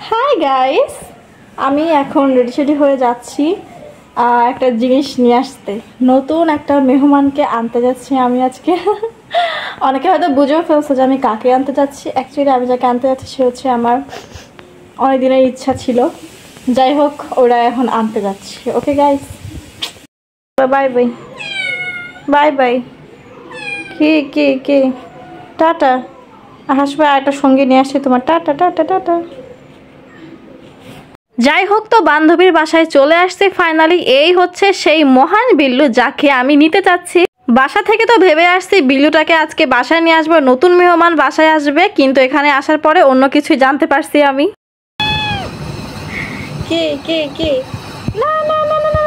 Hi guys, আমি এখন ready হয়ে যাচ্ছি একটা জিনিস নিয়ে আসতে। নতুন একটা মেহমানকে আনতে যাচ্ছি আমি আজকে। অনেকে হয়তো বুঝেও ফেলছে যে আমি কাকে আনতে যাচ্ছি। অ্যাকচুয়ালি আমি যাকে আনতে যাচ্ছি সে হচ্ছে আমার অনেক দিনের ইচ্ছা ছিল। যাই হোক, ওরা এখন আনতে যাচ্ছি। Okay guys, bye bye bye bye. কি টাটা। হাসবে, আর একটা সঙ্গী নিয়ে আসছি তোমার। Tata tata tata. যাই হোক, তো বান্ধবীর বাসায় চলে আসছে ফাইনালি। এই হচ্ছে সেই মহান বিল্লু যাকে আমি নিতে চাচ্ছি। বাসা থেকে তো ভেবে আসছি বিল্লুটাকে আজকে বাসায় নিয়ে আসবো, নতুন মেহমান বাসায় আসবে, কিন্তু এখানে আসার পরে অন্য কিছুই জানতে পারছি আমি। কে না না না না না,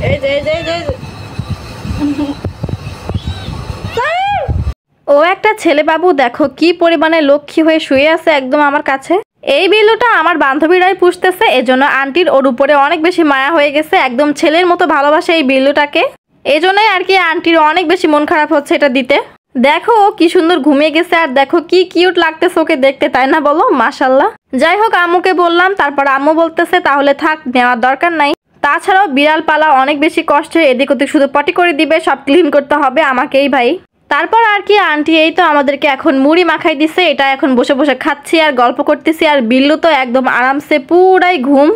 এই যে ও একটা ছেলে বাবু, দেখো কি পরিমাণে লক্ষ্মী হয়ে শুয়ে আছে একদম আমার কাছে। এই বিল্লুটা আমার বান্ধবীরাই পুষতেছে, এজন্য আন্টির ওর উপরে অনেক বেশি মায়া হয়ে গেছে, একদম ছেলের মতো ভালোবাসে এই বিল্লুটাকে। এজন্যই আর কি আন্টির অনেক বেশি মন খারাপ হচ্ছে এটা দিতে। দেখো ও কি সুন্দর ঘুমিয়ে গেছে, আর দেখো কি কিউট লাগতেছে ওকে দেখতে, তাই না বলো? মাশাল্লাহ। যাই হোক, আম্মুকে বললাম, তারপর আম্মু বলতেছে তাহলে থাক, নেওয়ার দরকার নাই। তাছাড়াও বিড়াল পালা অনেক বেশি কষ্টের, এদিক ওদিক শুধু পটি করে দিবে, সব ক্লিন করতে হবে আমাকেই ভাই। তারপর আর কি আন্টি এই তো আমাদেরকে এখন মুড়ি মাখাই দিছে, এটা এখন বসে বসে খাচ্ছি আর গল্প করতেছি। আর বিল্লু তো একদম আরামসে পুরাই ঘুম।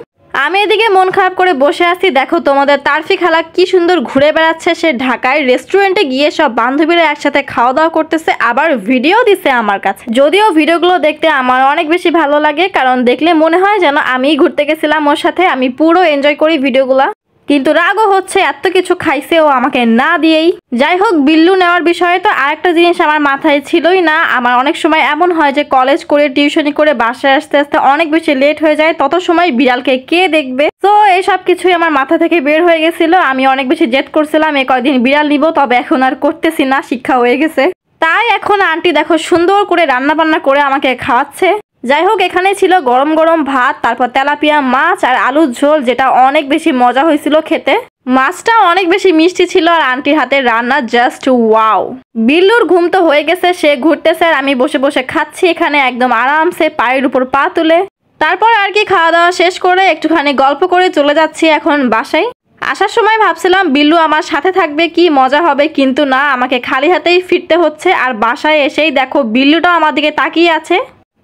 আমি এদিকে মন খারাপ করে বসে আছি। দেখো তোমাদের তারফি খালা কি সুন্দর ঘুরে বেড়াচ্ছে, সে ঢাকায় রেস্টুরেন্টে গিয়ে সব বান্ধবীরা একসাথে খাওয়া দাওয়া করতেছে, আবার ভিডিও দিছে আমার কাছে। যদিও ভিডিওগুলো দেখতে আমার অনেক বেশি ভালো লাগে, কারণ দেখলে মনে হয় যেন আমি ঘুরতে গেছিলাম ওর সাথে, আমি পুরো এনজয় করি ভিডিওগুলা। কিন্তু রাগও হচ্ছে, এত কিছু খাইছে ও আমাকে না দিয়েই। যাই হোক, বিল্লু নেওয়ার বিষয়ে তো আরেকটা জিনিস আমার মাথায় ছিলই না। আমার অনেক সময় এমন হয় যে কলেজ করে টিউশনি করে বাসায় আসতে আসতে অনেক বেশি লেট হয়ে যায়, তত সময় বিড়ালকে কে দেখবে। তো এইসব কিছুই আমার মাথা থেকে বের হয়ে গেছিল। আমি অনেক বেশি জেদ করছিলাম এই কয়দিন বিড়াল নিব, তবে এখন আর করতেছি না, শিক্ষা হয়ে গেছে। তাই এখন আন্টি দেখো সুন্দর করে রান্না বান্না করে আমাকে খাওয়াচ্ছে। যাই হোক, এখানে ছিল গরম গরম ভাত, তারপর তেলাপিয়া মাছ আর আলুর ঝোল, যেটা অনেক বেশি মজা হয়েছিল খেতে। মাছটা অনেক বেশি মিষ্টি ছিল, আর আন্টির হাতের রান্না জাস্ট ওয়াও। বিল্লুর ঘুম তো হয়ে গেছে, সে ঘুরতেছে আর আমি বসে বসে খাচ্ছি এখানে একদম আরামসে পায়ের উপর পা তুলে। তারপর আর কি খাওয়া দাওয়া শেষ করে একটুখানি গল্প করে চলে যাচ্ছি এখন বাসায়। আসার সময় ভাবছিলাম বিল্লু আমার সাথে থাকবে, কি মজা হবে, কিন্তু না, আমাকে খালি হাতেই ফিরতে হচ্ছে। আর বাসায় এসেই দেখো বিল্লুটাও আমার দিকে তাকিয়ে আছে,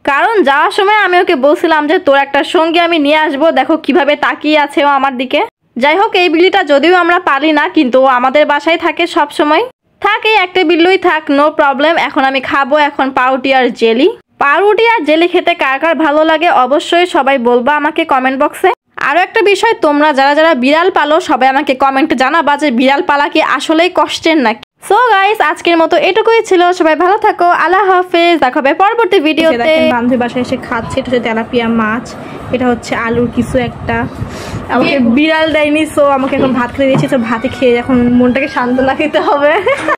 কারণ যাওয়ার সময় আমি ওকে বলছিলাম যে তোর একটা সঙ্গী আমি নিয়ে আসবো, দেখো কিভাবে তাকিয়ে আছে ও আমার দিকে। যাই হোক, এই বিল্লিটা যদিও আমরা পালি না, কিন্তু ও আমাদের বাসায় থাকে সব সময়। থাকে একটা বিল্লুই থাক, নো প্রবলেম। এখন আমি খাবো এখন পাউরুটি আর জেলি। পাউরুটি আর জেলি খেতে কার কার ভালো লাগে অবশ্যই সবাই বলবা আমাকে কমেন্ট বক্সে। আরো একটা বিষয়, তোমরা যারা যারা বিড়াল পালো সবাই আমাকে কমেন্টে জানাবা যে বিড়াল পালা কি আসলেই কষ্টের নাকি। সো গাইস, আজকের মতো এটুকুই ছিল। সবাই ভালো থাকো, আল্লাহ হাফেজ, দেখা হবে পরবর্তী ভিডিওতে। বান্ধবী বাসায় এসে খাচ্ছে, এটা হচ্ছে তেলাপিয়া মাছ, এটা হচ্ছে আলুর কিছু একটা। আমাকে বিড়াল দেয়নি, সো আমাকে এখন ভাত খেতে দিয়েছি, তো ভাতে খেয়ে এখন মনটাকে সান্ত্বনা খেতে হবে।